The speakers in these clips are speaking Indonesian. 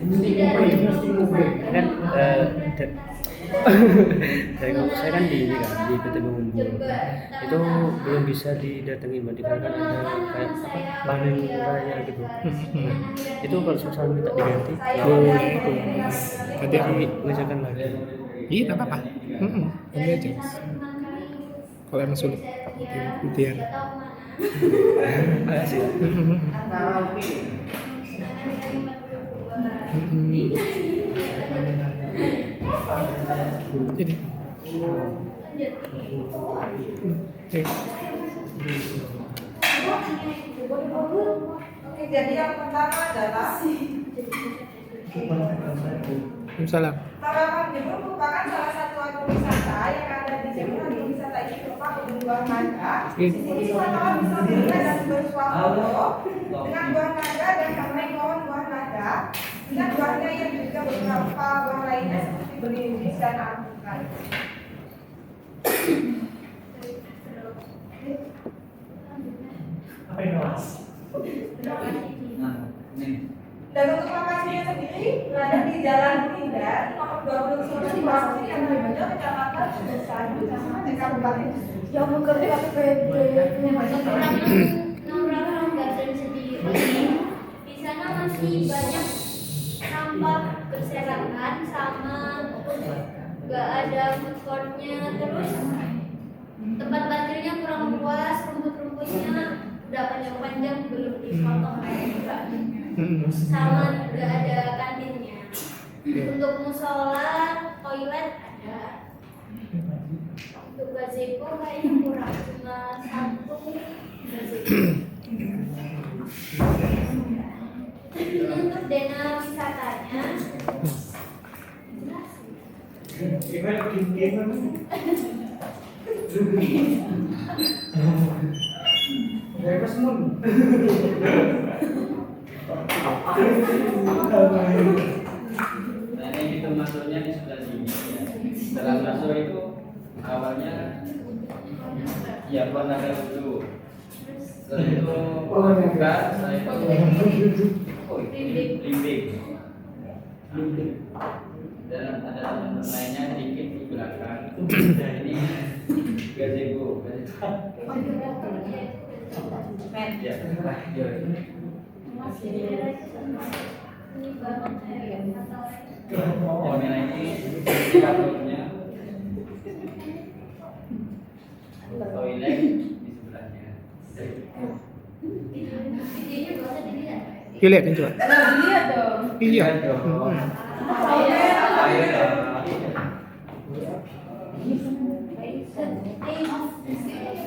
kan dari kampus saya kan di ini kan di PT Pengumpul itu belum bisa didatengin Mbak, dikarenakan ada kayak apa panen raya gitu. Nah, itu kalau susah minta diganti Boleh itu. Nanti aku mengerjakan lagi. iya nggak apa-apa. Nanti aja Mas. Kalau emang sulit kemudian. Makasih. Jadi Oke, jadi yang pertama adalah salam. Tarakan Jember merupakan salah satu agro wisata yang ada di Jember. Agro wisata ini berupa buah naga. Di sini wisatawan bisa melihat dan bersuah foto dengan buah naga dan mengenai buah naga dengan buahnya yang juga beberapa buah lainnya seperti belimbing dan alpukat. Apa yang mas? Dan untuk lokasinya sendiri berada di Jalan Tindak, nomor 29 Pasir yang berada Kecamatan Sadu, Kabupaten. Yang bekerja PPD orang garden sendiri di sana masih banyak sampah berserakan sama nggak ada food courtnya, terus tempat parkirnya kurang luas, rumput-rumputnya udah panjang-panjang belum dipotong juga, sama nggak ada kantinnya. Untuk musola, toilet ada. Untuk gazebo kayaknya kurang, cuma satu gazebo. Ini untuk dana wisatanya. Gimana bikin Bebas mun. Nah ini pintu masuknya di sebelah sini. Setelah masuk itu awalnya ya buat naga dulu. Setelah itu buka, setelah itu limbing. Dan ada teman lainnya sedikit di belakang. Dan ini gazebo. Ya, oh, merah ini kantornya, toilet di sebelahnya. Lihat kan coba. Lihat dong. Iya.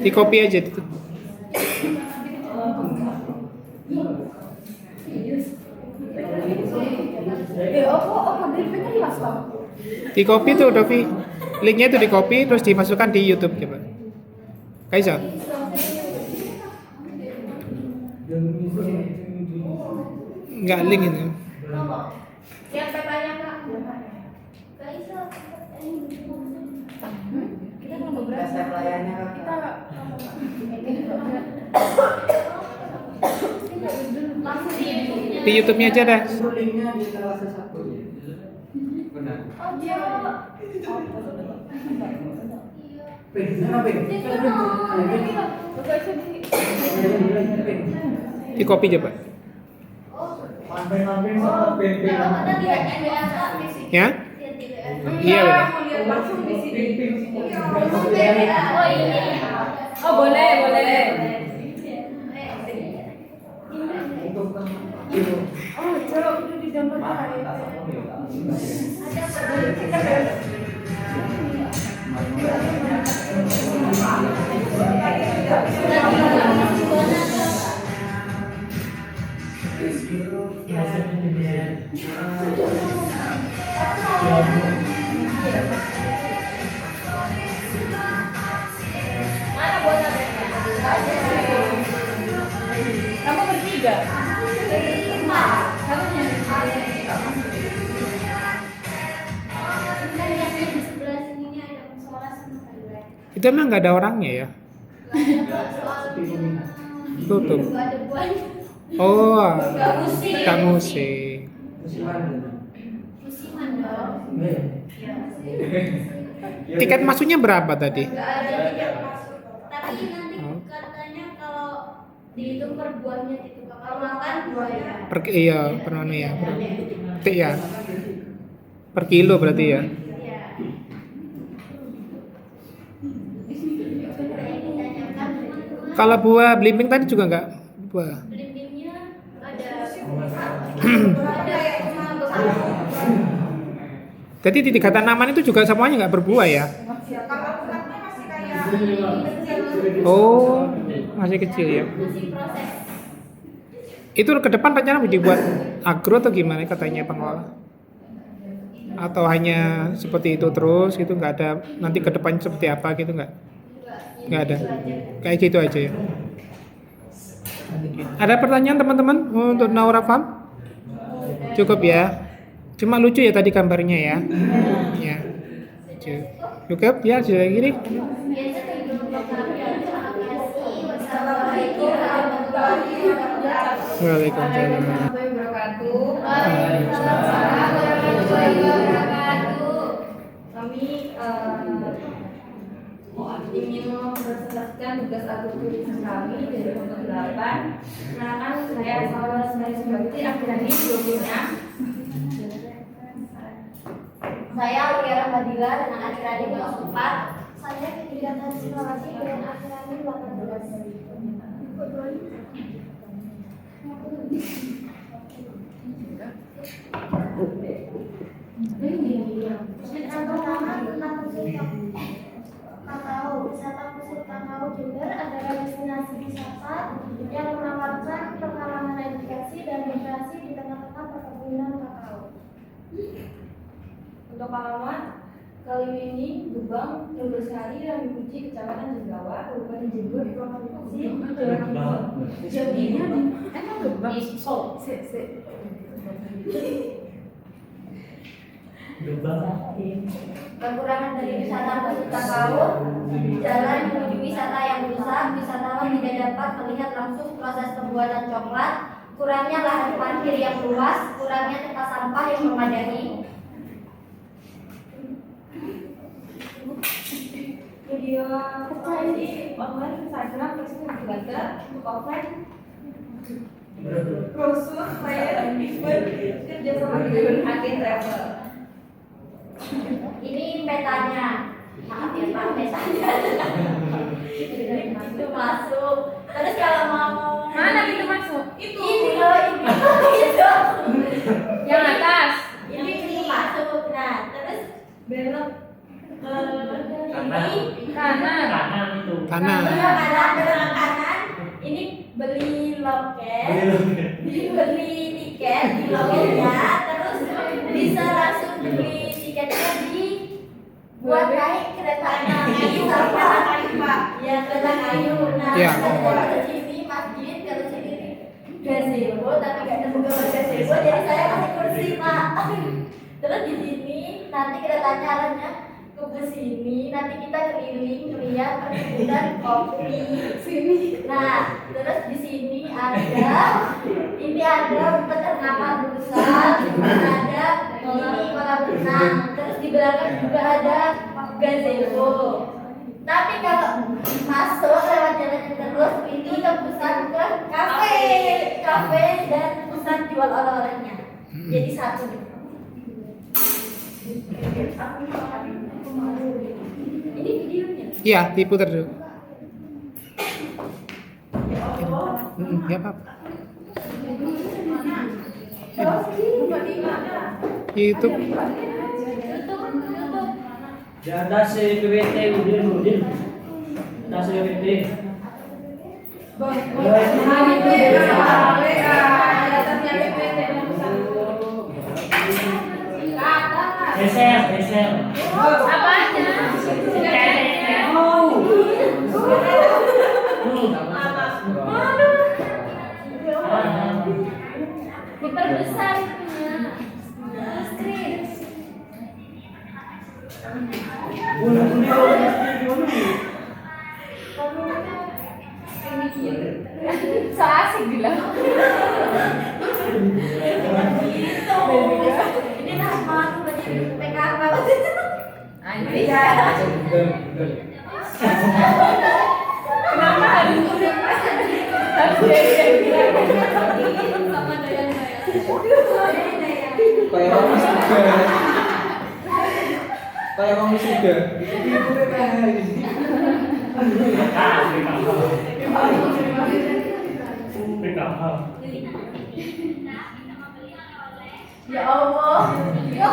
Di kopi aja itu. Di kopi tuh Dovi. Linknya itu di kopi terus dimasukkan di YouTube coba. Kaisa. Enggak link itu. Siapa tanya Kak? Kaisa. Kita mau beberapa Saya pelayannya kita langsung di YouTube-nya. Di YouTube-nya aja dah. Linknya di salah satu. Benar. Oh dia. Di kopi coba. Hampir-hampir sama PP. Kalau ada di MBA Kak, fisik. Ya? Iya benar. mau lihat langsung di sini. Oh ini. Oh boleh, boleh. Oh, coba itu di gambar Mana buat Kamu bertiga. Itu emang nggak ada orangnya ya? Tutup. Oh, tak musik. Musiman dong. Iya. Tiket masuknya berapa tadi? Nggak ada tiket masuk. Tapi nanti katanya kalau dihitung per buahnya itu kalau makan buahnya. Iya, per anu ya. Ya. Per kilo berarti ya. Iya. Saya ditanyakan teman-teman. Kalau buah belimbing tadi juga enggak? Buah. Belimbingnya ada ada yang cuma bersatu. Jadi di tiga tanaman itu juga semuanya nggak berbuah ya? Kalau buahnya masih kayak Oh, masih kecil ya. Masih proses. Itu ke depan rencana mau dibuat agro atau gimana katanya pengelola? Atau hanya seperti itu terus gitu, nggak ada nanti ke depan seperti apa gitu nggak? Nggak ada. Kayak gitu aja ya. Ada pertanyaan teman-teman untuk Naura Farm? Cukup ya. Cuma lucu ya tadi gambarnya ya. Ya. Cukup ya, sudah gini. Waalaikumsalam. Kami ingin mempresentasikan tugas agroturisme kami dari kelompok 8. Kenalkan saya Saudara Sendiri Subakti, akhirnya 26. Saya Aliara Badila dengan akhirnya kelas 4. Saya kegiatan simulasi dengan akhirnya 18. Yang pertama tentang musim kakao. Wisata musim kakao Jember adalah destinasi wisata yang menawarkan pengalaman edukasi dan rekreasi di tengah-tengah perkebunan kakao. Untuk alamat Kaliwini, Gebang, Jembersari, Ramipuji, Kecamatan Jenggawa, Kabupaten Jember, Provinsi Jawa Timur. Jadinya emang Gebang. Kekurangan dari wisata musim kakao, jalan menuju wisata yang rusak, wisatawan tidak dapat melihat langsung proses pembuatan coklat, kurangnya lahan parkir yang luas, kurangnya tempat sampah yang memadai. Video ini online Instagram, Facebook, Twitter, offline, brosur, flyer, event, kerjasama dengan agen travel. Ini petanya, maaf ya Pak, petanya. Itu masuk. Terus kalau mau Mana itu masuk? ini loh, ini itu. Yang atas. Ini masuk. Nah, terus belok ke ini Kanan. Kanan. belok kanan. Ini beli loket, beli tiket di loketnya, terus bisa langsung beli tiketnya di buat naik kereta kayu sama ya kereta kayu. Nah, Ya. ke sini masjid, ke sini gazebo, tapi nggak nemu gambar gazebo, jadi saya kasih kursi Pak. Terus di sini nanti keretanya arahnya ke sini, nanti kita keliling lihat perkebunan kopi. Nah, terus di sini ini ada peternakan rusa, ada ini kolam renang, terus di belakang juga ada gazebo. Tapi kalau masuk lewat jalan yang terus ini tembusan ke kafe dan pusat jual oleh-olehnya. Jadi satu. Ini videonya. Iya, diputar dulu. Ya Pak. YouTube. Ada si PWT Udin. Ada si PWT. Geser. Diperbesar punya screen. So asik bilang. Iya. Kenapa harus udah harus sama Dayan? Kayak orang sudah. Kayak orang sudah. Ya Allah. Ya.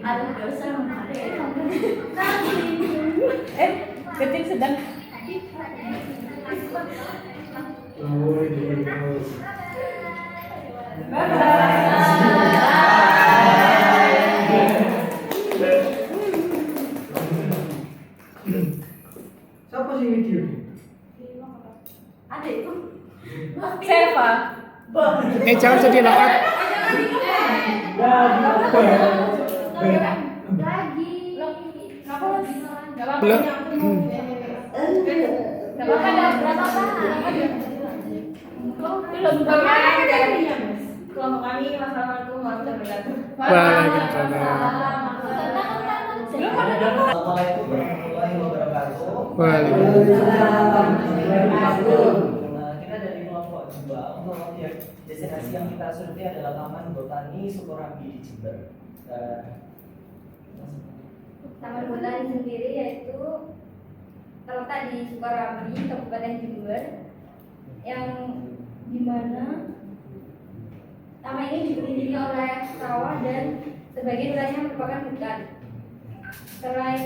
Aduh, dosa Ketik sedang Siapa sih video ini? ada itu. Seva. Jangan sedih lokat. Lagi. Kenapa Mas? Enggak apa-apa. Belum. Enggak apa-apa. Belum Kelompok kami, wassalamualaikum warahmatullahi wabarakatuh. Waalaikumsalam. Belum ada Assalamualaikum warahmatullahi wabarakatuh. Waalaikumsalam. Nah, kita dari kelompok 2 untuk objek destinasi yang kita survei adalah Taman Botani Sukorambi di Jember. Taman Botani sendiri yaitu terletak di Sukorambi, Kabupaten Jember, yang dimana taman ini dikelilingi oleh sawah dan sebagian wilayahnya merupakan hutan. Selain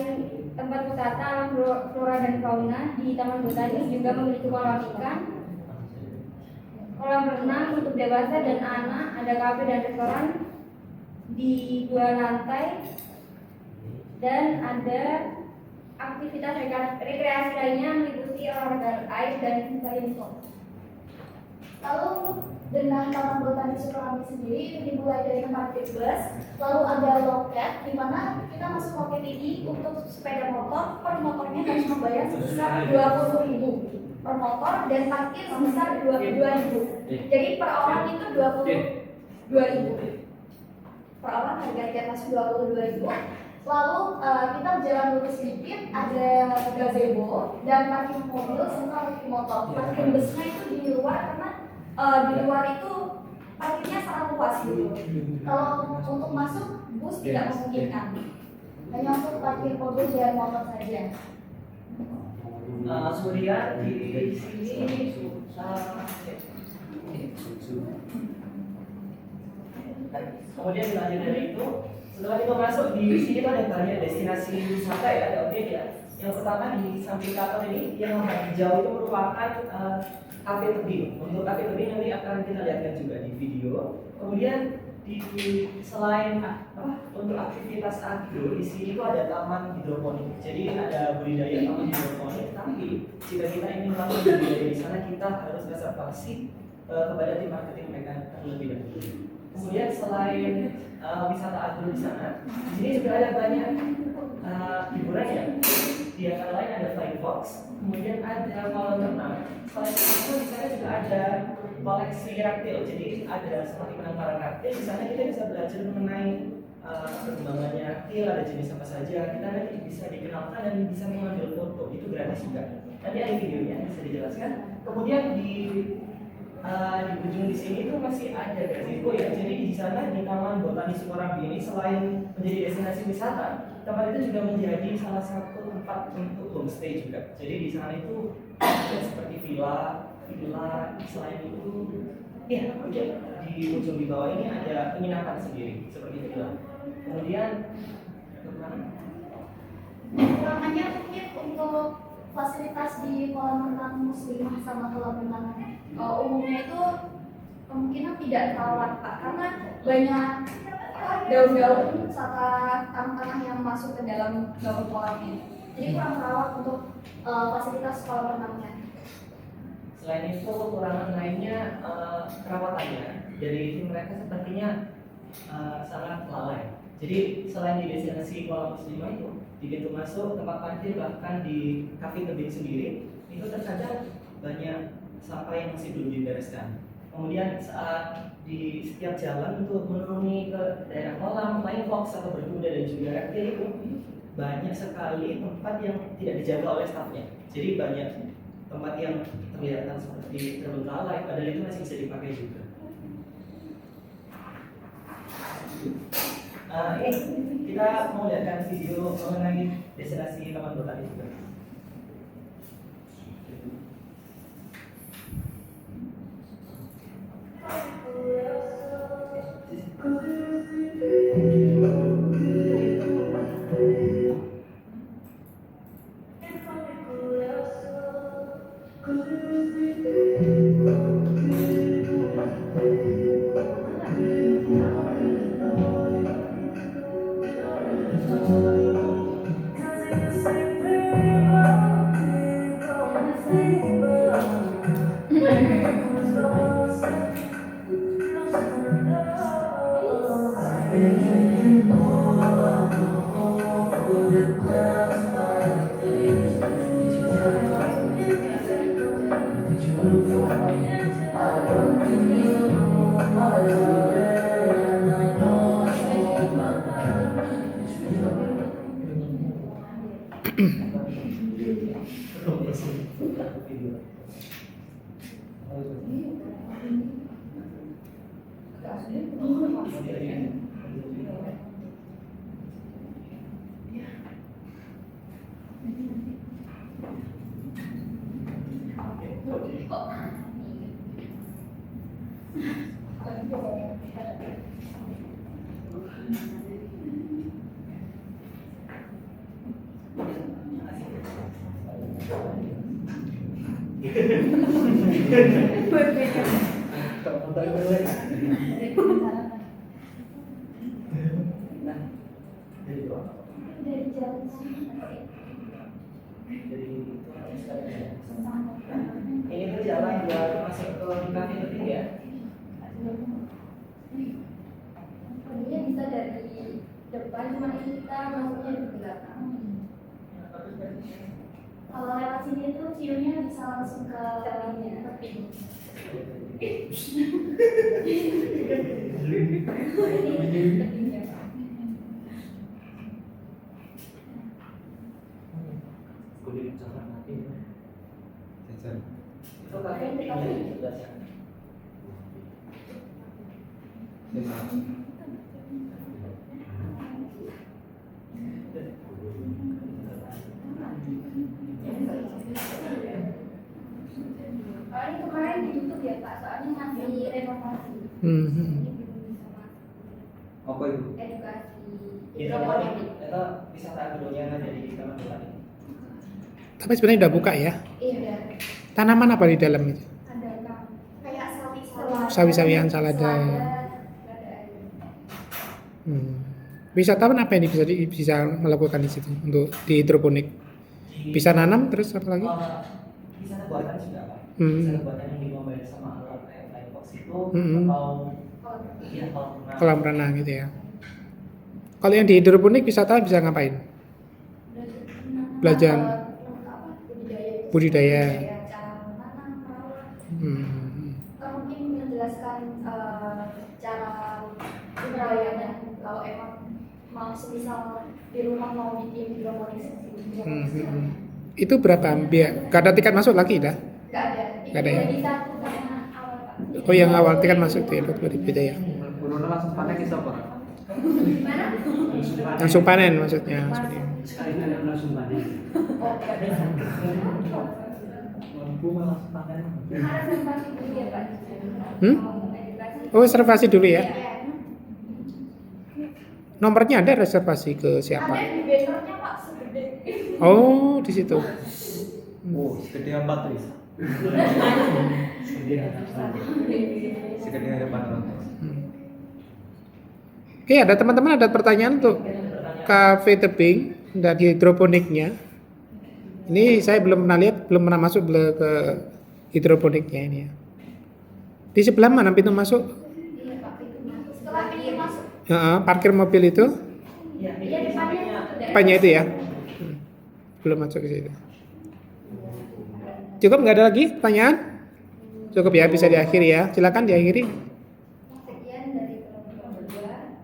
tempat wisata alam flora dan fauna, di Taman Botani juga memiliki kolam ikan, kolam renang untuk dewasa dan anak, ada kafe dan restoran di 2 lantai, dan ada aktivitas rekreasi lainnya meliputi olahraga air dan pariwisata. Lalu dengan Taman Botani Sukorambi sendiri dimulai dari tempat bus, lalu ada loket di mana kita masuk loket ini untuk sepeda motor, per motornya harus membayar sebesar 20.000 per motor dan parkir sebesar 22.000. Jadi per orang itu 22.000. Per orang harga tiket masuk 22.000. Lalu kita berjalan lurus sedikit, ada gazebo dan parkir mobil serta parkir motor. Parkir busnya itu di luar karena di luar itu parkirnya sangat luas gitu. Kalau untuk masuk bus tidak memungkinkan, hanya untuk parkir mobil dan motor saja. Surya di sini kemudian dilanjut dari itu, setelah kita masuk di sini tuh ada banyak destinasi wisata ya, ada objek ya. Yang pertama di samping kapal ini yang hijau itu merupakan kafe tebing. Untuk kafe tebing nanti akan kita lihatkan juga di video. Kemudian di selain untuk aktivitas agro di sini tuh ada taman hidroponik. Jadi ada budidaya taman hidroponik. Tapi jika kita ingin melakukan budidaya di sana, kita harus reservasi kepada tim marketing mereka terlebih dahulu. Kemudian selain wisata agro di sana, di sini juga ada banyak hiburan ya. Di antara lain ada flying fox, kemudian ada kolam renang. Selain itu di sana juga ada koleksi reptil. Jadi ada seperti penangkaran reptil. Di sana kita bisa belajar mengenai perkembangannya reptil, ada jenis apa saja. Kita nanti bisa dikenalkan dan bisa mengambil foto. Itu gratis juga. Nanti ada videonya bisa dijelaskan. Kemudian di ujung di sini itu masih ada gazebo ya. Jadi di sana di Taman Botani Sukorambi ini selain menjadi destinasi wisata, tempat itu juga menjadi salah satu tempat untuk homestay juga. Jadi di sana itu ada seperti villa. Selain itu, ya di ujung di bawah ini ada penginapan sendiri seperti villa. Kemudian Kekurangannya mungkin untuk fasilitas di kolam renang muslimah sama kolam renang umumnya itu kemungkinan tidak terawat Pak, karena banyak daun-daun serta tanah-tanah yang masuk ke dalam daun kolam ini. Jadi kurang terawat untuk fasilitas kolam renangnya. selain itu kekurangan lainnya perawatannya dari tim mereka sepertinya sangat lalai. Jadi selain di destinasi Kuala Muslimah itu, di pintu masuk, tempat parkir, bahkan di kafe tebing sendiri, itu terkadang banyak sampah yang masih belum dibereskan. Kemudian saat di setiap jalan untuk menuruni ke daerah kolam, flying fox atau berkuda dan juga reptil itu banyak sekali tempat yang tidak dijaga oleh stafnya. Jadi banyak tempat yang kelihatan seperti terbengkalai, padahal itu masih bisa dipakai juga. Kita mau lihatkan video mengenai destinasi Taman Botani juga. Dari jalan Ini tuh jalan buat masuk ke kafe tebing ya. Tadinya bisa dari depan, cuma ini kita masuknya di belakang. Kalau lewat sini tuh view-nya bisa langsung ke tebing. Tebingnya, Pak. Itu kafe tebingnya di sebelah sana. Ini kemarin ditutup ya Pak, soalnya masih renovasi. Apa itu? Edukasi. Hidroponik itu wisata agronya ada di Taman Botani. Tapi sebenarnya udah buka ya. Iya udah. Tanaman apa di dalam itu? Ada kayak Sawi-sawian, salada. Wisatawan apa yang bisa melakukan di situ untuk di hidroponik? Bisa nanam terus apa lagi? Wisata buatan juga Pak. Hmm. Wisata buatan yang digambarin sama alat kayak flying fox itu Hmm. atau ya Kolam renang gitu ya. Kalau yang di hidroponik wisatawan bisa ngapain? Belajar budidaya. cara menanam, merawat. Hmm. Mungkin menjelaskan cara budidayanya kalau emang mau semisal di rumah mau bikin hidroponik Itu berapa? Gak ada tiket masuk lagi dah? nggak ada. Nggak ada ya? Jadi satu karena awal Pak. Oh yang awal tiket masuk tuh ya, budidaya. Burunya langsung panen ke siapa? Gimana? Langsung panen maksudnya. Sekali kalian langsung panen. Oh nggak bisa. Harus reservasi dulu ya Pak. Edukasi. Oh reservasi dulu ya. Iya. Nomornya ada reservasi ke siapa? Ada di bannernya Pak segede. Oh di situ. Oh, segede apa tuh? Segede apa tuh? Oke, ada teman-teman ada pertanyaan untuk kafe tebing dan hidroponiknya. Ini saya belum pernah lihat, belum pernah masuk ke hidroponiknya ini ya. Di sebelah mana pintu masuk? Iya Pak, itu masuk. Setelah pintu masuk. Parkir mobil itu. Iya, Iya, depannya itu deh. Depannya itu ya. Belum masuk ke situ. Cukup, nggak ada lagi pertanyaan? Cukup ya, bisa diakhiri ya. Silakan diakhiri. Sekian dari kelompok berdua.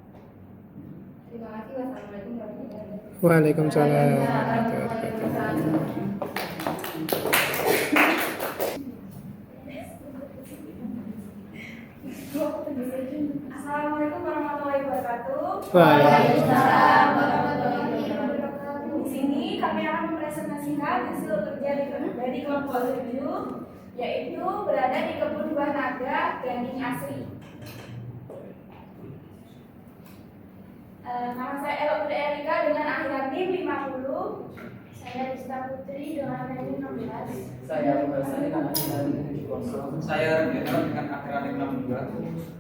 Terima kasih. Wassalamualaikum warahmatullahi wabarakatuh. Waalaikumsalam warahmatullahi wabarakatuh. Assalamualaikum warahmatullahi wabarakatuh. Waalaikumsalam. Di sini kami akan mempresentasikan hasil kerja dari kelompok 7, yaitu berada di kebun buah naga Ganding Asri. Nama saya Elok Putri Erika dengan akhiran NIM 50. Saya Rista Putri dengan NIM 16. Saya Bukan Sari dengan akhiran 70. Saya Renal dengan akhiran 62.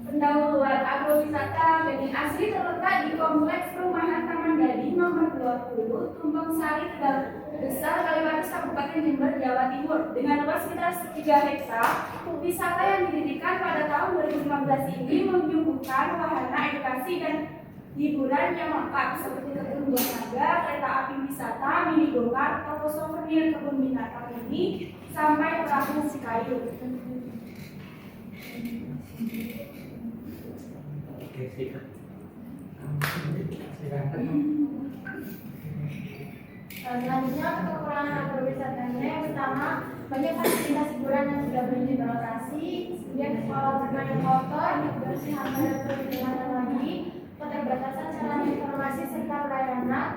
Pendahuluan agrowisata Ganding Asri terletak di Kompleks Perumahan Taman Gading nomor 20, Tumpeng Sari, Tegal Besar, Kaliwates, Kabupaten Jember, Jawa Timur. Dengan luas sekitar 3 hektar, wisata yang didirikan pada tahun 2015 ini menyuguhkan wahana edukasi dan hiburan yang lengkap seperti kebun buah naga, kereta api wisata, mini go-kart, toko souvenir kebun binatang ini, sampai perahu kayu. Selanjutnya untuk kekurangan agrowisatanya yang pertama banyak fasilitas hiburan yang sudah beroperasi, kemudian sekolah bermain kotor, bersih hampir perlindungan lagi, keterbatasan sarana informasi serta pelayanan,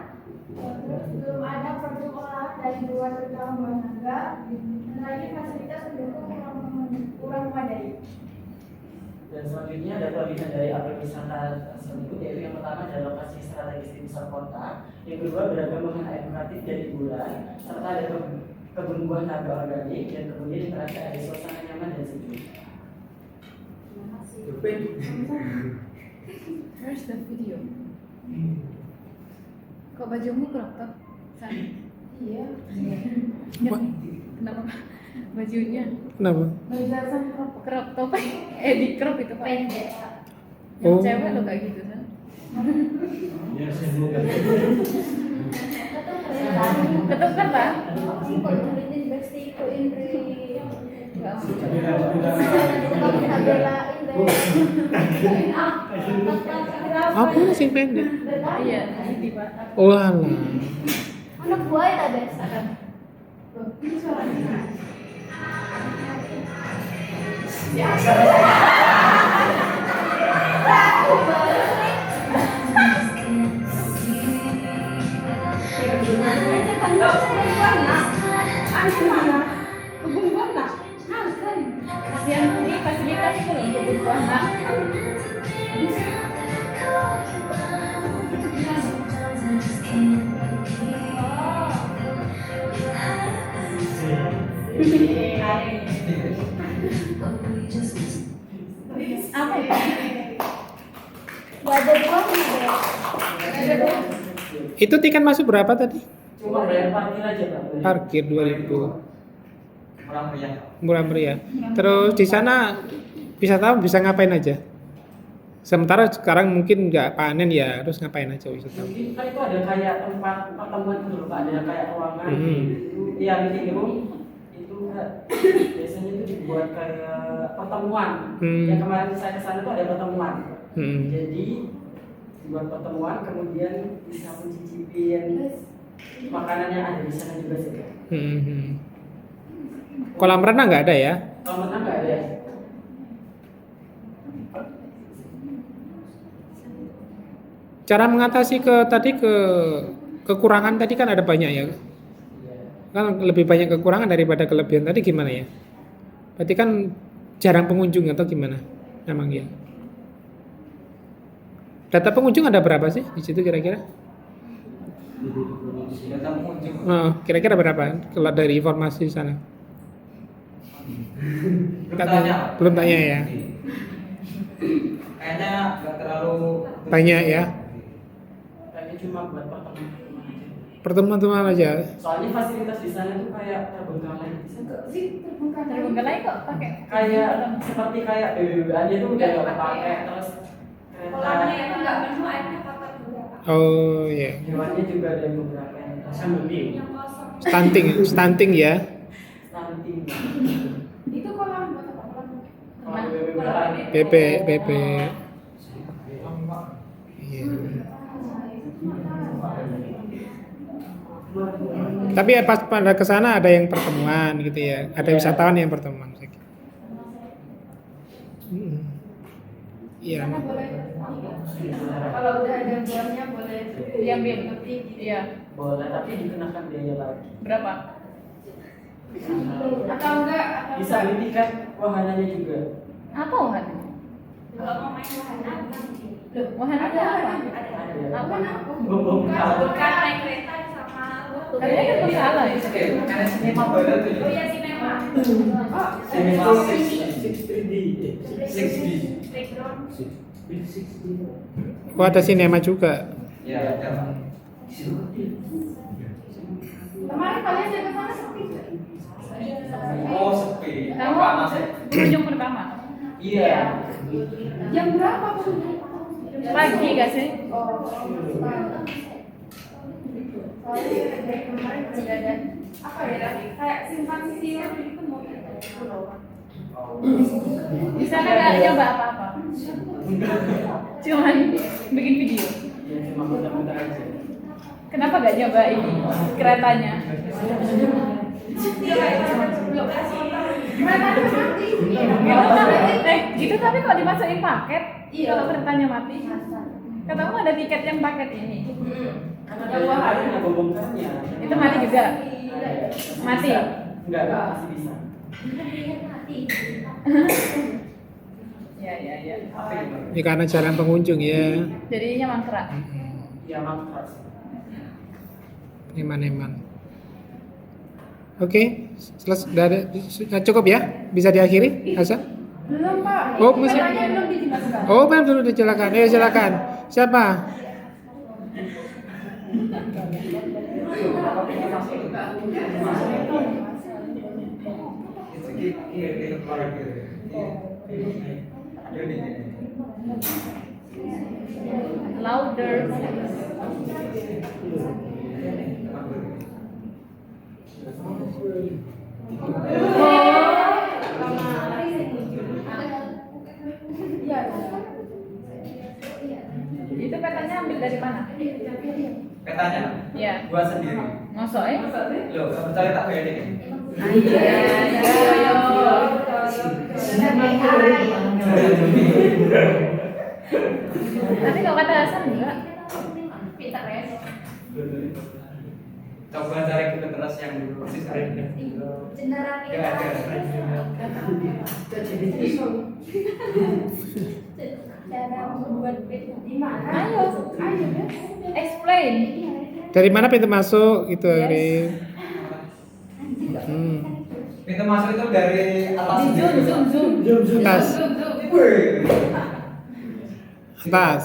terus belum ada produk olahan dari luar terutama buah naga, dan lagi fasilitas pendukung yang kurang memadai. Dan selanjutnya ada kelebihan dari agrowisata tersebut, yaitu yang pertama adalah lokasi strategis di pusat kota, yang kedua beragam wahana edukatif dan hiburan, serta ada kebun buah naga organik, dan kemudian terasa ada suasana nyaman dan sejuk. Where's the video? Kok bajumu crop top? Sana. Iya. Kenapa? Bajunya Kenapa? crop top. Di crop itu Pak. Pendek. Yang Oh. cewek lo kayak gitu kan? Ketuk kan Pak? Apa sih pendek? Iya, ini Pak. Oh alah. Anak buah ya biasa kan. Yang ini fasilitas itu loh untuk buah anak. Apa ya? Gak ada buah Itu tiket masuk berapa tadi? Cuma bayar parkir aja Pak. Parkir 2000. Murah meriah. Murah meriah. Terus di sana wisatawan bisa ngapain aja? Sementara sekarang mungkin nggak panen ya, terus ngapain aja wisatawan? Mungkin kan itu ada kayak tempat pertemuan gitu loh Pak, ada kayak ruangan Mhm. itu ya meeting room itu Kak, biasanya itu dibuat kayak pertemuan. Yang kemarin saya ke sana tuh ada pertemuan. Jadi dibuat pertemuan kemudian bisa mencicipin makanan yang ada di sana juga sih Kak. Kolam renang nggak ada ya? Kalau menang nggak ada. Cara mengatasi kekurangan tadi kan ada banyak ya. Kan lebih banyak kekurangan daripada kelebihan tadi gimana ya? Berarti kan jarang pengunjung atau gimana? Memang ya. Data pengunjung ada berapa sih di situ kira-kira? Data pengunjung. Oh, kira-kira berapa? Kalau dari informasi sana? Belum tanya ya. Kayaknya nggak terlalu Banyak ya. Kayaknya cuma buat pertemuan aja. Pertemuan-pertemuan aja. Soalnya fasilitas di sana tuh kayak terbengkalai. Terbengkalai kok pakai Kayak seperti kayak BBB aja tuh udah nggak pakai, terus Kolamnya itu kereta nggak penuh, airnya kotor juga. Oh iya. hewannya juga ada beberapa yang Sambung. Yang kosong. Stunting ya. nanti Itu kolam buat apa? Kolam kolam BBB PP. Iya. Tapi ya pas pada kesana ada yang pertemuan gitu ya, ada wisatawan yang pertemuan. Iya. Kalau udah ada buahnya boleh diambil. petik. Iya. boleh, tapi dikenakan biaya lagi. Berapa? Atau enggak? Bisa beli tiket wahananya juga. Apa wahana? Kalau mau main wahana, Loh, wahana itu apa? Ada. Apa? Membongkar. bukan naik kereta sama. Katanya kan masalah ya. Karena sinema barat tuh. Oh iya sinema. Oh, Sinema 6D. background. Oh ada sinema juga. Ya, ada. Kemarin kalian jaga sana sepi. Oh, sepi. Kamu Panas ya. pengunjung pertama. Iya. Jam berapa pun? Pagi gak sih? Soalnya dari kemarin udah ada apa ya? Kayak simpan sisir gitu mau. Di sana gak nyoba apa-apa. Cuman bikin video. Ya cuma muter-muter aja. Kenapa gak nyoba ini keretanya? Gimana tuh mati? Gitu tapi kok dimasukin paket? Iya. Kalau keretanya mati. Katamu ada tiket yang paket ini. Karena ada wahananya, membongkarnya. Itu mati juga. Mati. Enggak, masih bisa. Ya. Ini karena jalan pengunjung ya. Jadinya mangkrak. Ya mangkrak. Eman-eman. Oke, sudah cukup ya? Bisa diakhiri, Asa? Belum Pak. Oh, masih. Katanya belum dijelaskan. Oh, belum dulu silakan. Silakan. Siapa? Louder. Itu petanya ambil dari mana? Petanya Ya. buat sendiri. Masuk ya? Loh, kamu cari tak kayak ini. Tapi kalau kata Hasan enggak. Coba cari kita terus yang persis hari ini. Jenderal Yang ada. cara membuat bed di mana? Ayo. Explain. Dari mana pintu masuk itu, Ari? Pintu masuk itu dari atas. Zoom. Atas. Wih. Atas.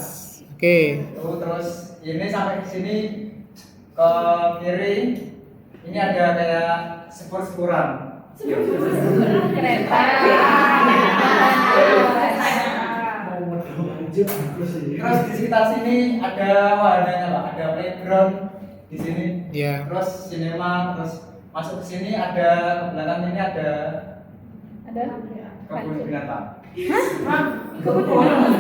Oke. Terus ini sampai ke sini ke kiri. Ini ada kayak sepur-sepuran. Kereta. Terus di sekitar sini ada wahananya Pak, ada playground di sini. Ya. Terus sinema, terus masuk ke sini ada ke belakang ini ada Ada. kebun binatang.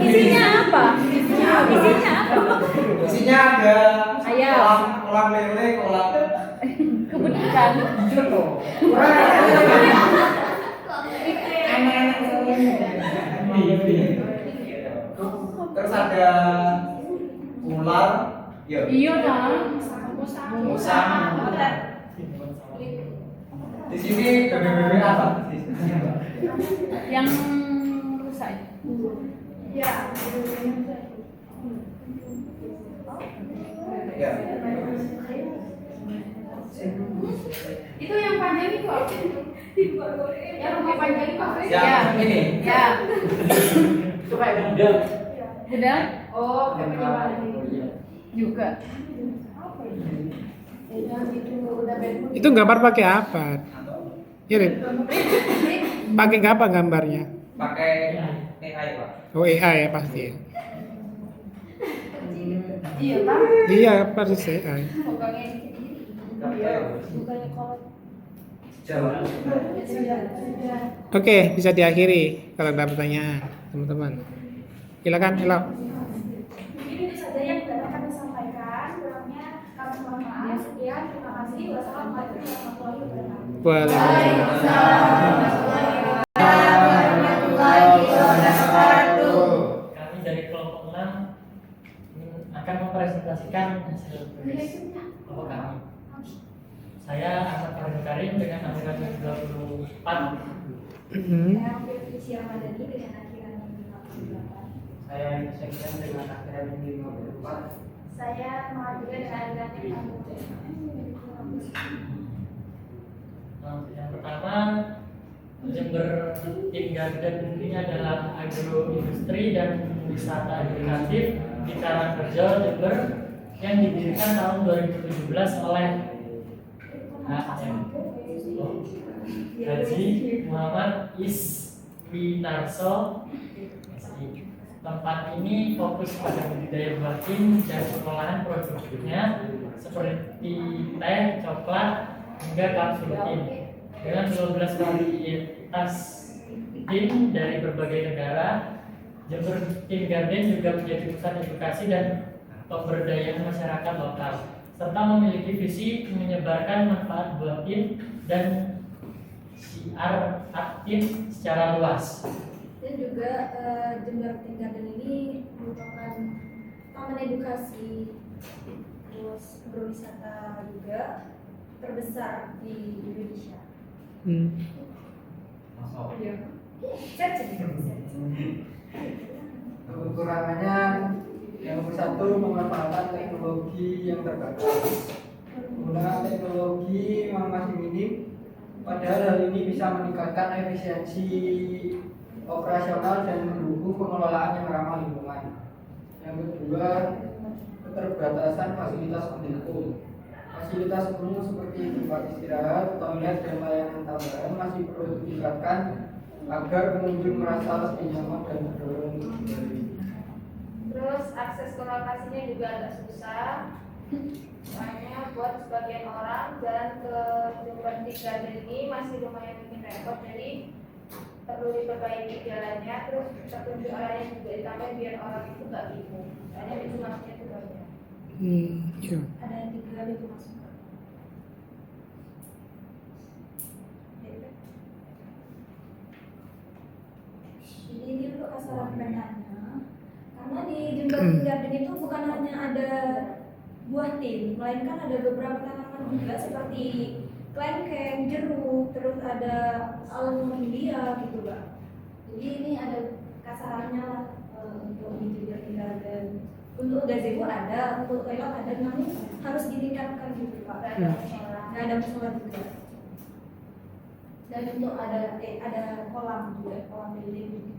Isinya apa? Isinya apa? Isinya ada Ayam. kolam lele, kolam Kebun ikan. terus ada ular, ya. Iya kan? Musang. Di sini BBB apa? Yang rusak. Ya. Ya. Itu yang panjang itu apa? Yang rumah panjang itu apa? Yang ini. Ya. Itu kayak gudang. Udah Oh, kayak penyebaran. juga. Itu gambar pakai apa? Ya, Rip. Pakai apa gambarnya? Pakai AI Pak. Oh, AI ya pasti ya. Iya Pak. Iya, pasti AI. Bukannya kalau Jawa. Oke, bisa diakhiri kalau ada pertanyaan, teman-teman. Silakan, Elo. ini saja yang dapat kami sampaikan. Kurangnya kami mohon maaf. Sekian, terima kasih. Wassalamualaikum warahmatullahi wabarakatuh. Waalaikumsalam. Kami dari kelompok 6 akan mempresentasikan hasil tulis kelompok kami. Saya Ahmad Farid Karim dengan angka 24. Saya Firsi Ramadhani dengan akhiran 58. Saya Sekjen dengan akhiran 54. Saya Mahardika dengan akhiran 58. Yang pertama, Jember Teen Garden ini adalah agroindustri dan wisata edukatif di Karangrejo, Jember yang didirikan tahun 2017 oleh HM Haji Muhammad Iswinarso. Tempat ini fokus pada budidaya buah tin dan pengolahan produknya seperti teh, coklat, hingga kapsul tin. Dengan 12 varietas tin dari berbagai negara, Jember Teen Garden juga menjadi pusat edukasi dan pemberdayaan masyarakat lokal, serta memiliki visi menyebarkan manfaat buah tin dan siar aktif secara luas. Dan juga Jember Teen Garden ini merupakan taman edukasi terus berwisata juga terbesar di Indonesia. Iya. Kekurangannya yang satu memanfaatkan teknologi yang terbatas. Penggunaan teknologi memang masih minim, padahal hal ini bisa meningkatkan efisiensi operasional dan mendukung pengelolaan yang ramah lingkungan. Yang kedua, keterbatasan fasilitas pendukung. Fasilitas umum seperti tempat istirahat, toilet, dan layanan tambahan masih perlu ditingkatkan agar pengunjung merasa lebih nyaman dan terdorong kembali. Terus akses ke lokasinya juga agak susah. Makanya buat sebagian orang jalan ke Jember Teen Garden ini masih lumayan bikin repot, jadi perlu diperbaiki jalannya, terus petunjuk arahnya juga ditambah biar orang itu nggak bingung. Soalnya itu masuknya tuh banyak. Iya. Ada yang 3 itu masuk. Jadi ini untuk kasaran petanya, karena di Jember Teen Garden itu bukan hanya ada buah tin, melainkan ada beberapa tanaman juga seperti kelengkeng, jeruk, terus ada almond gitu Pak. Jadi ini ada kasarannya lah untuk di Jember Teen Garden. Untuk gazebo ada, untuk toilet ada, namun harus ditingkatkan gitu Pak. Nggak ada musola juga. Dan untuk ada kolam juga, kolam building.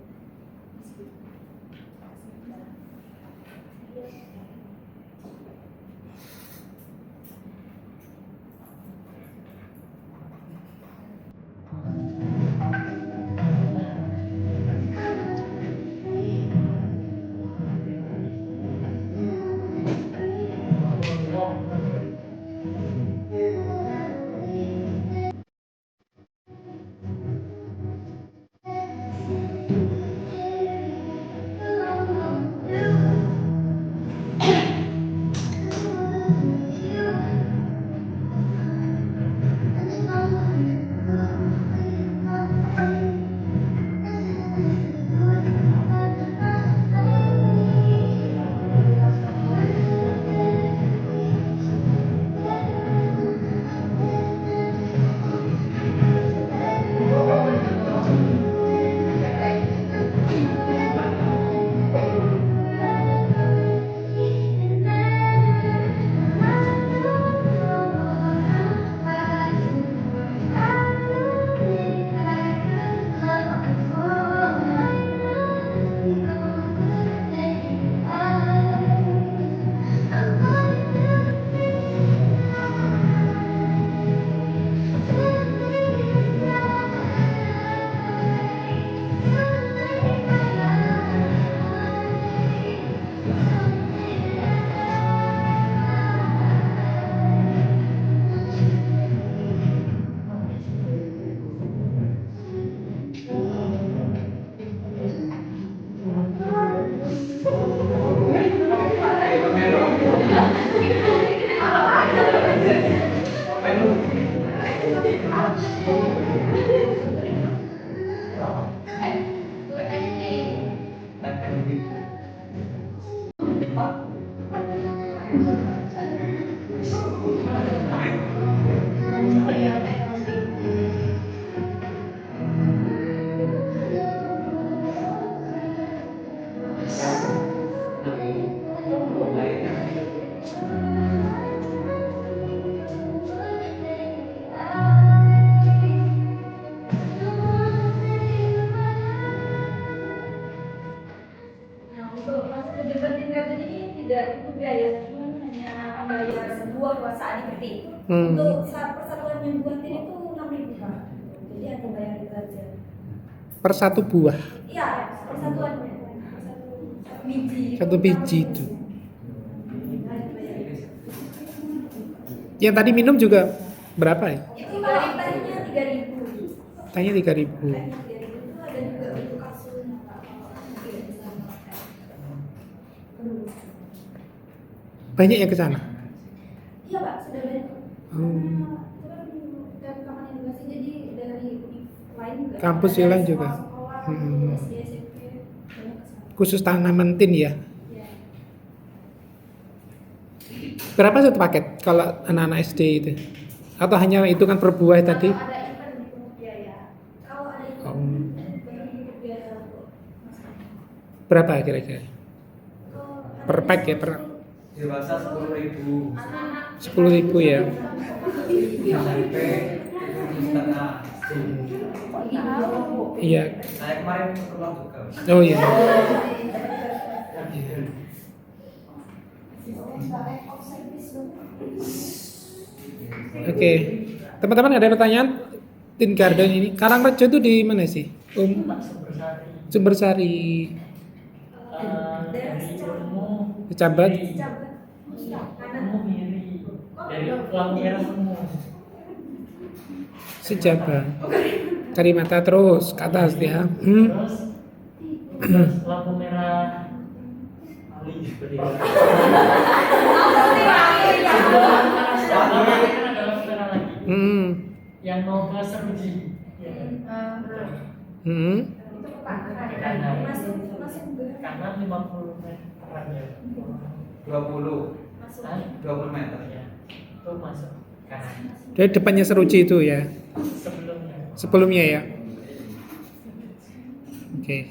Untuk masuk ke debat tingkat ini tidak biaya, cuma hanya bayar sebuah saat diketik. Untuk saat persatuan yang buatin itu 6.000 Pak. Jadi ada bayar itu aja. Per satu buah. Iya, persatuannya. Satu biji itu. Yang tadi minum juga berapa ya? Itu kalau tanya 3.000. Tanya 3.000. Tanya 3.000 itu ada juga untuk kapsul. Banyak ya ke sana? Iya Pak, sudah banyak. Dan kapan edukasi jadi dari univ lain juga. Kampus yang lain juga. SD, SMP, banyak kesana. Khusus tanaman tin ya. Ya. Berapa satu paket kalau anak-anak SD itu? Atau hanya hitungan per buah tadi? Kalau ada event dipungut biaya. Kalau ada event dipungut biaya untuk masalah. Berapa kira-kira? Per pack ya, per Dewasa 10.000. 10.000 ya. SMP 7,5. Iya. Saya kemarin pulang juga. Oh iya. Oke. Teman-teman ada pertanyaan? Tin Garden ini. Karangrejo itu di mana sih? Sumbersari. Dari ilmu Pejabat. ilmu miri dari lampu merah semua. Sejabat. Karimata terus ke atas ya. Terus lampu merah seperti itu. Kan ada lampu merah lagi yang mau ke Seruji. Kanan 50 meter ya. 20 meter. Ya. Itu masuk kanan. Dari depannya Seruji itu ya. Sebelumnya ya. Oke.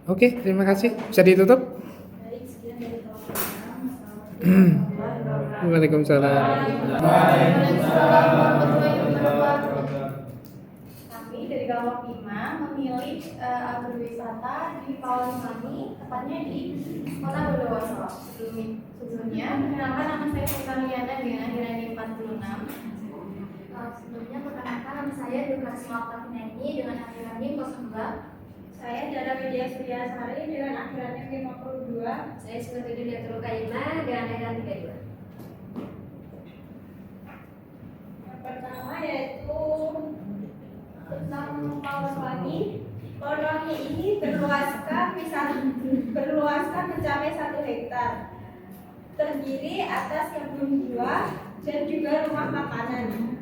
Oke, terima kasih. Bisa ditutup? Waalaikumsalam. Kami dari kelompok 5 memilih berwisata di Pawalimani, tepatnya di Kota Bondowoso. Sebelumnya, perkenalkan nama saya Sultaniana dengan akhiran 46. Sebelumnya, perkenalkan nama saya Dukasi Malkafineni dengan akhiran 02. Saya Dara Media Suryasari dengan akhiran 52. Saya sebagai Direktur Kaima dengan akhiran 32. Yang pertama yaitu tentang Pawalimani. Pawalimani ini berluaskan mencapai 1 hektar. Terdiri atas kebun buah dan juga rumah makan.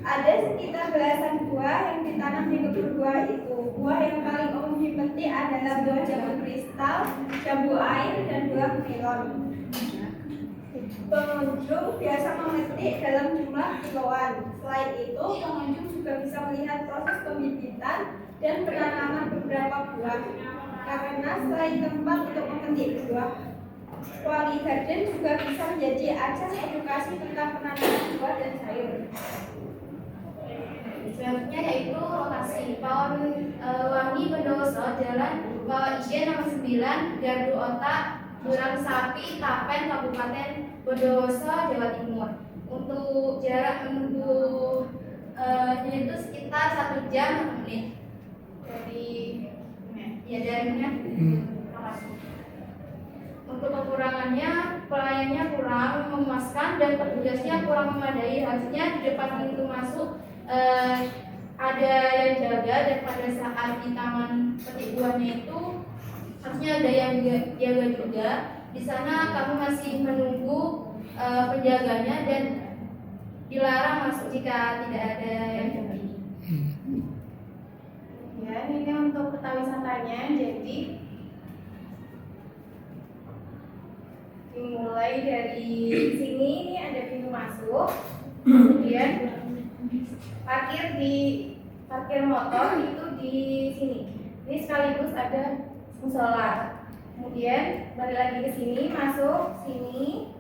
Ada sekitar belasan buah yang ditanam di kebun buah itu. Buah yang paling umum dipetik adalah buah jambu kristal, jambu air, dan buah melon. Pengunjung biasa memetik dalam jumlah kiloan. Selain itu, pengunjung juga bisa melihat proses pembibitan dan penanaman beberapa buah. Karena selain tempat untuk memetik buah, Wali Garden juga bisa menjadi ajang edukasi tentang penanaman buah dan sayur. Selanjutnya yaitu lokasi Pawalimani Bondowoso, Jalan Ijen nomor 9, Gardu Otak, Durang Sapi, Tapen, Kabupaten Bondowoso, Jawa Timur. Untuk jarak menuju itu sekitar 1 jam 1 menit dari mana? Untuk kekurangannya, pelayannya kurang memuaskan dan petugasnya kurang memadai. Harusnya di depan pintu masuk ada yang jaga, dan pada saat di taman petik buahnya itu harusnya ada yang jaga juga. Di sana kami masih menunggu penjaganya dan dilarang masuk jika tidak ada yang jaga. Ya, ini untuk peta wisatanya. Jadi dimulai dari sini, ini ada pintu masuk, kemudian parkir motor itu di sini. Ini sekaligus ada musola. Kemudian balik lagi ke sini, masuk sini.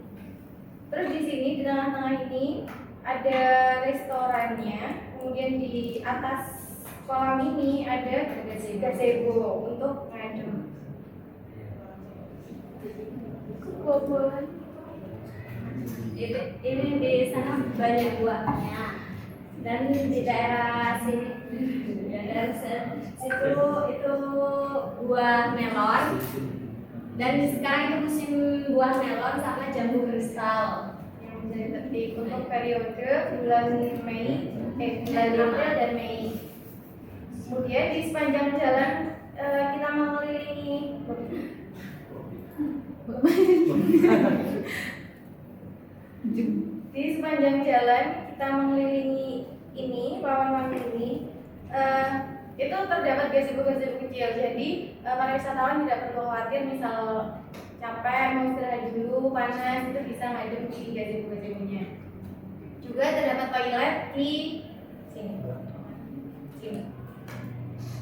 Terus di sini di tengah-tengah ini ada restorannya. Kemudian di atas kolam ini ada gazebo untuk ngadem. Buah-buahan. Ini di sana banyak buahnya. Dan di daerah sini, daerah situ itu buah melon. Dan sekarang itu musim buah melon sama jambu kristal yang menjadi penting untuk periode bulan bulan April dan Mei. Kemudian di sepanjang jalan kita mengelilingi di sepanjang jalan kita mengelilingi ini Pawanwangi ini itu terdapat gazebo-gazebo kecil. Jadi para wisatawan tidak perlu khawatir misal capek mau istirahat dulu panas itu bisa ngadem di gazebo-gazebonya. Juga terdapat toilet di sini.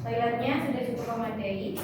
Toiletnya sudah cukup memadai.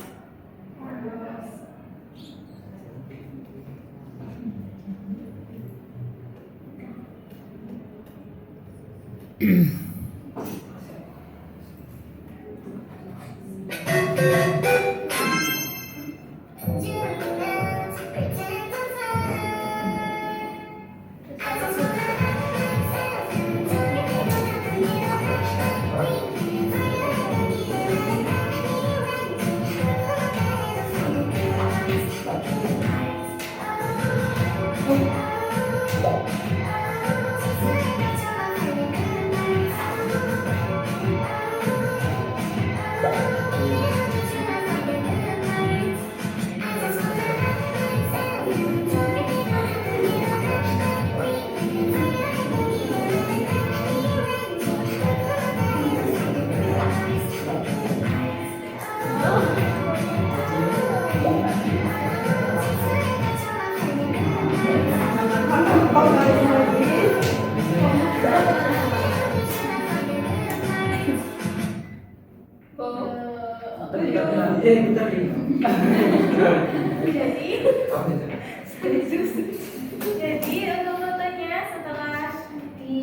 Jadi untuk rutenya setelah di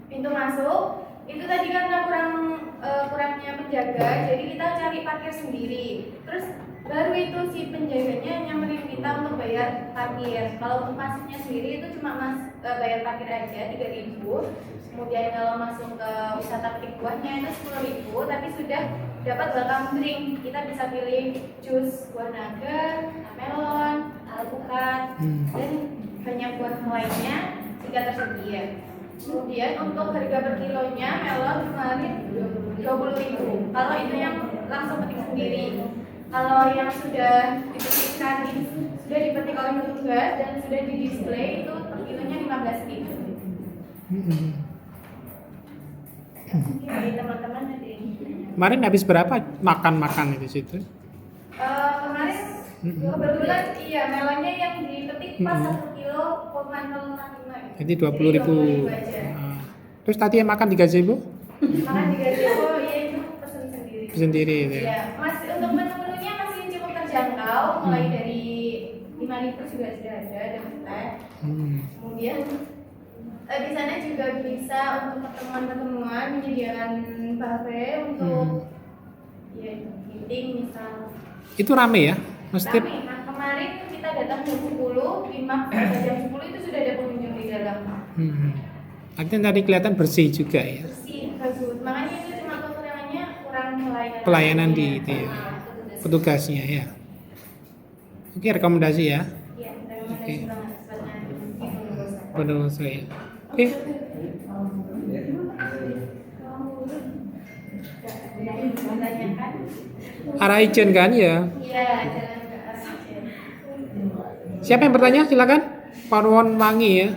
pintu masuk itu tadi karena kurangnya penjaga, jadi kita cari parkir sendiri. Terus baru itu si penjaganya nyamperin kita untuk bayar parkir. Kalau untuk masuknya sendiri itu cuma bayar parkir aja 3.000. Kemudian kalau masuk ke wisata petik buahnya itu 10.000, tapi sudah dapat welcome drink. Kita bisa pilih jus buah naga, melon, alpukat, dan banyak buah lainnya jika tersedia. Kemudian untuk harga per kilonya melon kemarin 20.000. Kalau itu yang langsung petik sendiri. Kalau yang sudah dipetikkan, sudah dipetik oleh petugas dan sudah di display itu per kilonya 15.000. Jadi teman-teman ada yang Kemarin habis berapa makan-makan di situ? kemarin kebetulan iya melonnya yang dipetik pas 1 kilo 0,05. Jadi 20.000. Terus tadi yang makan di gazebo? Makan di gazebo ya itu pesen sendiri. Sendiri ya. Iya, masih untuk menu-menunya masih cukup terjangkau, mulai dari 5.000 juga sudah ada teh. Kemudian di sana juga bisa untuk pertemuan-pertemuan menyediakan buffet untuk ya meeting misal. Itu rame ya? Mesti Rame. Nah, kemarin kita datang jam 10, jam 10 itu sudah ada pengunjung di dalam. Artinya tadi kelihatan bersih juga ya. Bersih, bagus. Makanya itu cuma kekurangannya kurang Pelayanan di itu ya. Petugasnya ya. Oke, rekomendasi ya. Iya, rekomendasi banget buat Bondowoso ya. Oke. Menanyakan? Arah Ijen kan ya. Iya, jalan ke arah Ijen. Siapa yang bertanya? Silakan. Pawanwangi ya.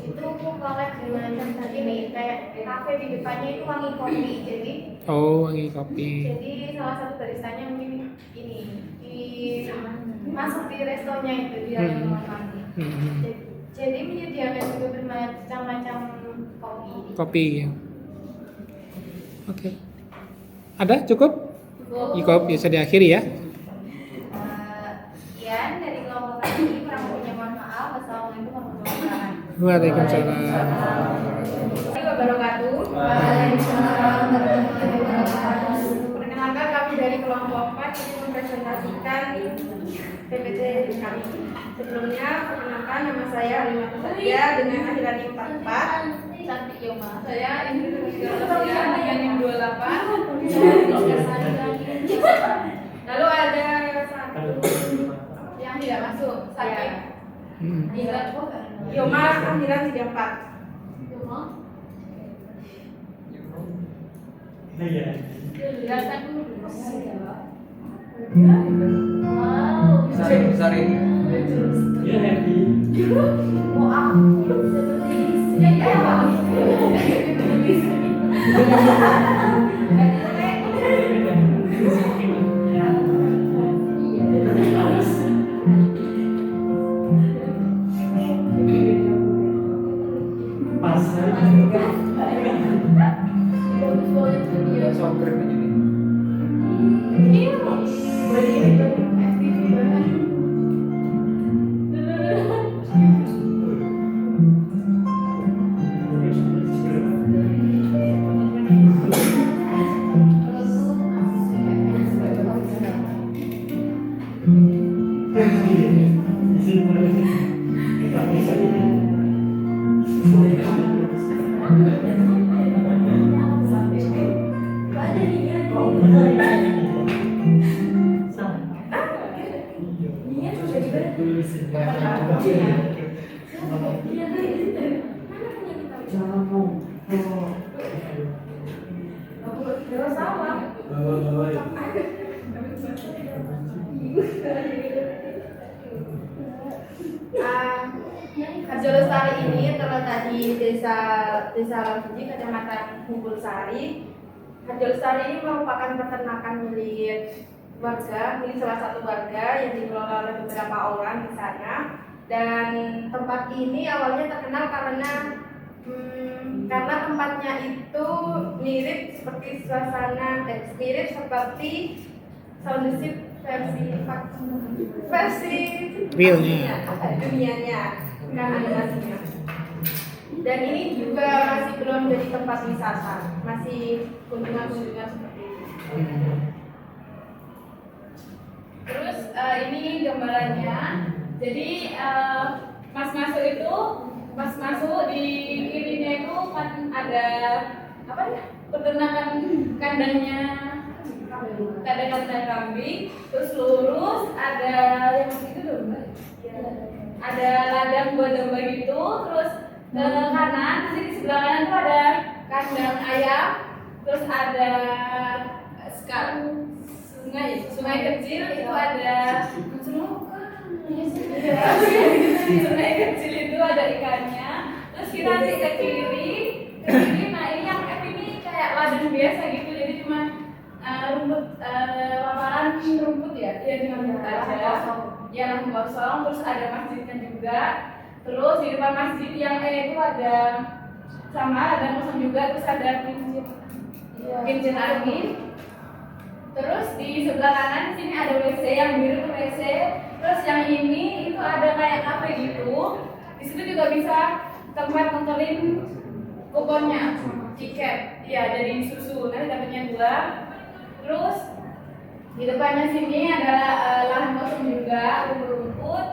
Itu collab dengan ini kayak kafe di depannya itu wangi kopi. Jadi Wangi kopi. jadi salah satu baristanya mungkin ini masuk di restonya itu di dalam wangi. Jadi menyediakan juga bermacam-macam kopi. Kopi ya. Oke. Ada cukup? Cukup bisa diakhiri ya. Sekian dari kelompok kami, kurang lebihnya mohon maaf. Wassalamualaikum warahmatullahi wabarakatuh. Waalaikumsalam. presentasikan PPT kami. Sebelumnya, perkenalkan nama saya Halimah Sadia dengan akhiran NIM 44. Cantik Yoma. Saya Indri Rizkia dengan NIM 28. Lalu ada satu yang tidak masuk, saya Yoma akhiran 34. Yoma. Iya. Jelaskan dulu. Wow. Sari. Ya happy. Mau aku seperti Pas. Songkret begini. Harjo Lestari ini terletak di Desa Ramsuji, Kecamatan Humpul Sari. Harjo Lestari ini merupakan peternakan milik salah satu warga yang dikelola oleh beberapa orang di sana. Dan tempat ini awalnya terkenal karena tempatnya itu mirip seperti Soundship versi Realnya. dunianya kan animasinya. Dan ini juga masih belum jadi tempat wisata, masih kunjungan seperti itu. Terus ini gambarannya. Jadi pas masuk di kirinya itu kan ada apa ya? Peternakan kandangnya kambing, terus lurus ada yang itu domba. Ada ladang buat domba gitu, terus ke kanan, nanti di sebelah kanan tuh ada kandang ayam, terus ada sungai kecil itu ada sungai kecil itu ada ikannya. Terus kita nanti ke kiri, nah ini yang ini kayak ladang biasa gitu, jadi cuma lapangan rumput ya cuma rumput aja, ya lahan kosong. Terus ada masjidnya juga. Terus di depan masjid yang itu ada kosong juga. Terus ada kincir angin. Terus di sebelah kanan di sini ada WC yang biru WC. Terus yang ini itu ada kayak kafe gitu. Di situ juga bisa tempat nontonin kuponnya, tiket. Iya, jadi susu nanti dapatnya 2. Terus di depannya sini ada lahan kosong juga, rumput.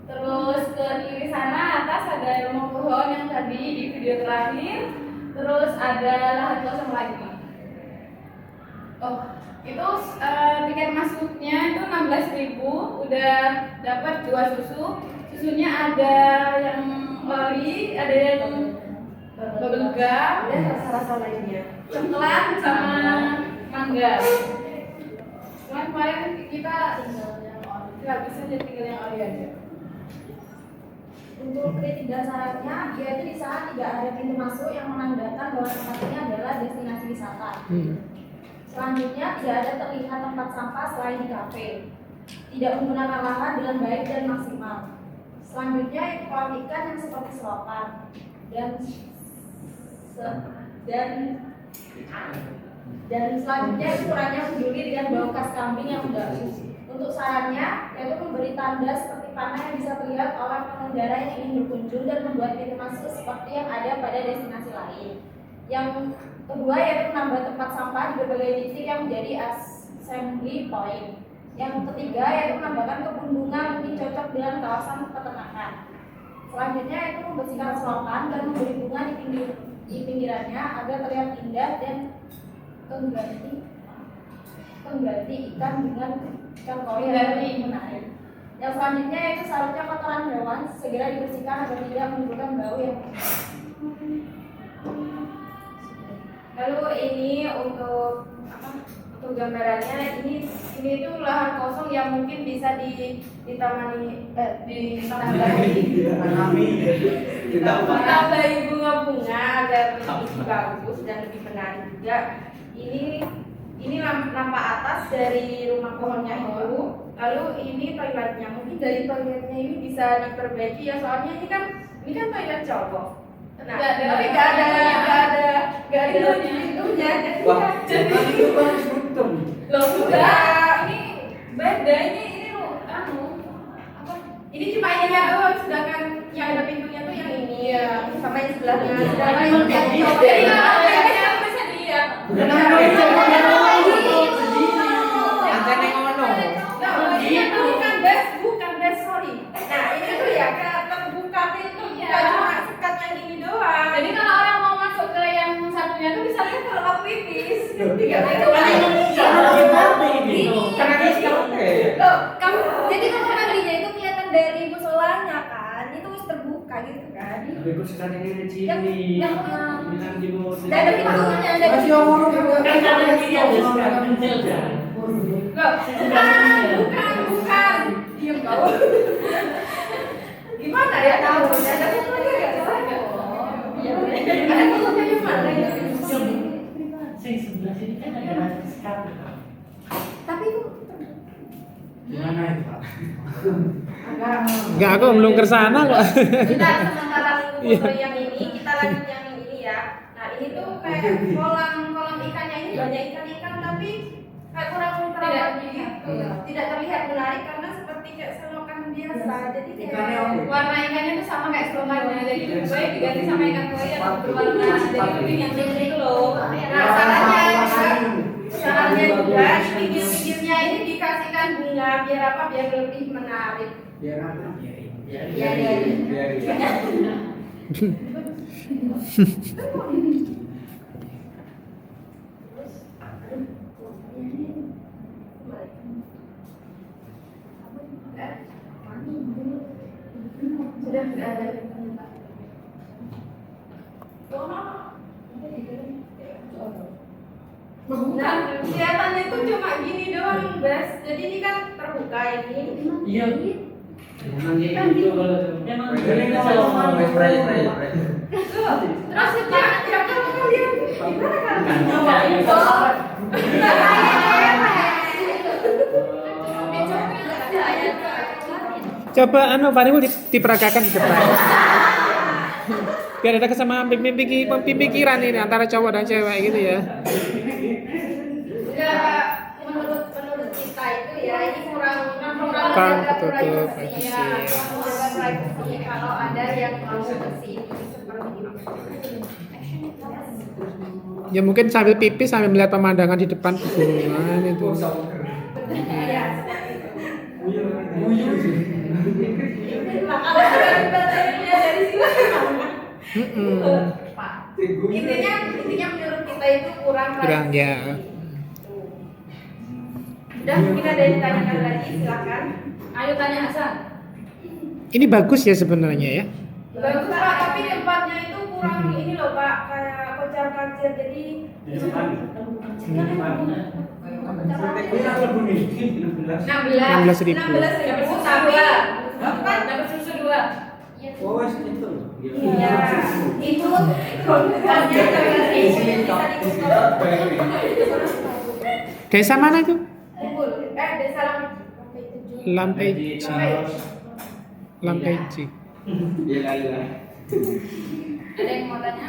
Terus ke kiri sana atas ada rumah pohon yang tadi di video terakhir. Terus ada lahan kosong lagi. Oh, itu tiket masuknya itu 16.000, udah dapat 2 susu. Susunya ada yang ori, ada yang bubble gum, dan rasa-rasa lainnya. Coklat sama mangga. Cuman kemarin kita nggak bisa jadi tinggal yang ori aja. Untuk kriteria syaratnya, yaitu di sana tidak ada pintu masuk yang menandakan bahwa tempat ini adalah destinasi wisata. Selanjutnya, tidak ada terlihat tempat sampah selain di kafe. Tidak menggunakan lahan dengan baik dan maksimal. Selanjutnya, itu kolam ikan yang seperti selokan dan selanjutnya ukurannya menduli dengan bau khas kambing yang bagus. Untuk sarannya, yaitu memberi tanda seperti panah yang bisa terlihat oleh pengendara yang ingin berkunjung dan membuat pintu masuk seperti yang ada pada destinasi lain. Yang kedua yaitu menambah tempat sampah di berbagai titik yang menjadi assembly point. Yang ketiga yaitu menambahkan kebun bunga mungkin cocok dengan kawasan peternakan. Selanjutnya itu membersihkan selokan dan memberi bunga di pinggirannya agar terlihat indah dan pengganti ikan dengan ikan koi yang lebih menarik. Yang selanjutnya yaitu seharusnya kotoran hewan segera dibersihkan agar tidak menimbulkan bau yang Lalu ini untuk untuk gambarannya ini itu lahan kosong yang mungkin bisa ditambahi bunga-bunga agar lebih bagus dan lebih menarik juga. Ini nampak atas dari rumah pohonnya itu. Lalu ini toiletnya, mungkin dari toiletnya ini bisa diperbaiki ya, soalnya ini kan toilet cowok. Nah, tapi nggak ada pintunya, jadi loh enggak, ini beda, ini ini cuma ini ya doang, sedangkan yang ada pintunya tuh yang ini ya, sama yang sebelahnya. Sedangkan yang cowok jadi nggak bisa dia. Bukan bes, sorry. Nah ini tuh ya terbuka pintu, nggak cuma sekat yang ini doang. Jadi kalau orang mau masuk ke yang satunya tuh bisa lihat kalau aku pipis. Karena dia sekarang Loh, jadi kalau mandinya itu kelihatan dari musolanya kan, itu harus terbuka gitu kan. Tapi kok sekarang ini di sini. Yang Bilang di bawah sini. ada pintunya, ada Kan kanan kiri ada sekat kecil kan. bukan. Diam kau. Gimana ya tahu? Ada pintunya nggak salah nggak? Ada pintunya di mana ya? Sing sebelah sini kan ada sekat. Tapi itu Gimana itu, Pak? Enggak, aku belum ke sana kok. kita sementara foto yang ini, kita lanjut yang ini ya. Nah ini tuh kayak kolam ikannya ini banyak ikan-ikan tapi kayak kurang terawat gitu, tidak terlihat menarik karena seperti kayak selokan biasa. Jadi kayak Warna ikannya tuh sama kayak selokannya, jadi lebih baik diganti sama ikan koi yang berwarna jadi kuning yang jernih itu loh. nah salahnya juga di pinggir-pinggirnya ini dikasihkan bunga biar apa? Biar lebih menarik. Biar apa? Sudah nggak ada. Nah, kelihatannya itu cuma gini doang, Bas. Jadi ini kan terbuka ini. Iya. Memang gitu kalau Memang Terus ya kalau kalian gimana kan? Coba Fanny diperagakan di depan. Biar ada kesamaan pemikiran ini antara cowok dan cewek gitu ya. Enggak, menurut kita itu ya ini kurang Kurang menjaga tertutup, privasi privacy. ya, menjaga privasi kalau ada yang mau bersih seperti itu. Ya mungkin sambil pipis sambil melihat pemandangan di depan pegunungan itu. Ya, kalau baterainya dari sini. Intinya menurut kita itu kurang Ya. Udah mungkin ada yang ditanyakan lagi, silakan. Ayo tanya Hasan. Ini bagus ya sebenarnya ya. Bagus Pak, tapi tempatnya itu kurang ini loh Pak, kayak kocar-kacir jadi di depan. 16.000. Tambah. kan Dapat susu 2. Oh, itu. iya itu kontennya bisa Desa mana itu? dikumpul desa Lampejji. Lampejji. Iya. Ada yang mau tanya?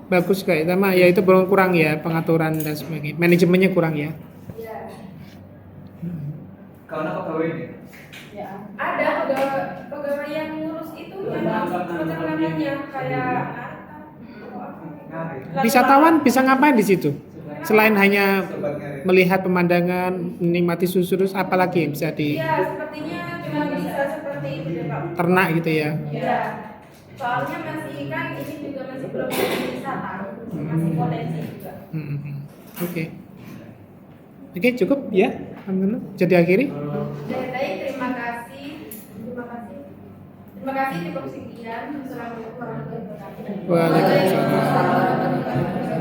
Bagus kayak sama ya itu kurang ya pengaturan dan sebagainya. Manajemennya kurang ya. Kalau nak pegawai ini? ada pegawai yang ngurus itu yang peternakannya kayak Wisatawan bisa ngapain di situ? Selain hanya melihat pemandangan, menikmati susu, terus apalagi yang bisa di Iya, sepertinya cuma bisa seperti itu deh Pak. ternak gitu ya? Iya. Soalnya masih kan ini juga masih belum jadi wisata, masih potensi juga. Oke. Oke, cukup ya, teman-teman. Jadi akhiri. Baik, terima kasih. Terima kasih cukup sekian. Assalamualaikum warahmatullahi wabarakatuh. Waalaikumsalam.